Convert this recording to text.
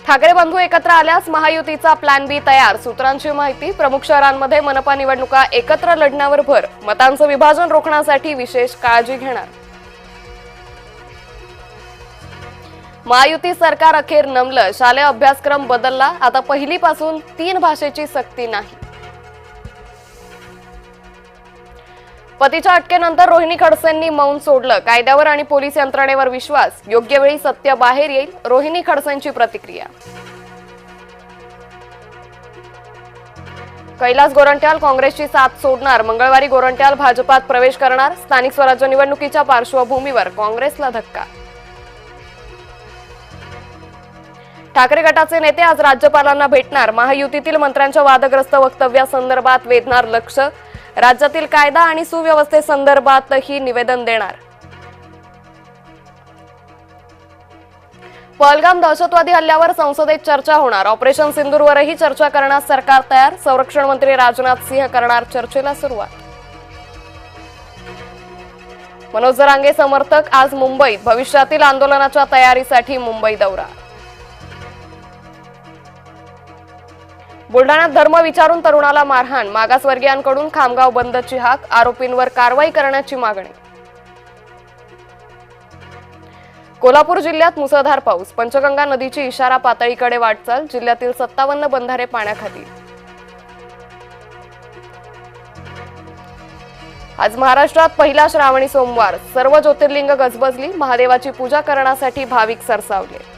ठाकरे बंधू एकत्र आल्यास महायुतीचा प्लॅन बी तयार, सूत्रांची माहिती। प्रमुख शहरांमध्ये मनपा निवडणुका एकत्र लढण्यावर भर, मतांचं विभाजन रोखण्यासाठी विशेष काळजी घेणार। महायुती सरकार अखेर नमलं, शालेय अभ्यासक्रम बदलला, आता पहिलीपासून 3 भाषेची सक्ती नाही। पतीच्या अटकेनंतर रोहिणी खडसेंनी मौन सोडलं, कायद्यावर आणि पोलीस यंत्रणेवर विश्वास, योग्य वेळी सत्य बाहेर येईल, रोहिणी खडसेंची प्रतिक्रिया। कैलास गोरंट्याल काँग्रेसची साथ सोडणार, मंगळवारी गोरंट्याल भाजपात प्रवेश करणार, स्थानिक स्वराज्य निवडणुकीच्या पार्श्वभूमीवर काँग्रेसला धक्का। ठाकरे गटाचे नेते आज राज्यपालांना भेटणार, महायुतीतील मंत्र्यांच्या वादग्रस्त वक्तव्यासंदर्भात वेधणार लक्ष, राज्यातील कायदा आणि सुव्यवस्थेसंदर्भातही निवेदन देणार। पहलगाम दहशतवादी हल्ल्यावर संसदेत चर्चा होणार, ऑपरेशन सिंदूरवरही चर्चा करण्यास सरकार तयार, संरक्षण मंत्री राजनाथ सिंह करणार चर्चेला सुरुवात। मनोज जरांगे समर्थक आज मुंबईत, भविष्यातील आंदोलनाच्या तयारीसाठी मुंबई दौरा। बुलढाण्यात धर्म विचारून तरुणाला मारहाण, मागासवर्गीयांकडून खामगाव बंदची हाक, आरोपींवर कारवाई करण्याची मागणी। कोल्हापूर जिल्ह्यात मुसळधार पाऊस, पंचगंगा नदीची इशारा पातळीकडे वाटचाल, जिल्ह्यातील 57 बंधारे पाण्याखाली। आज महाराष्ट्रात पहिला श्रावणी सोमवार, सर्व ज्योतिर्लिंग गजबजली, महादेवाची पूजा करण्यासाठी भाविक सरसावले।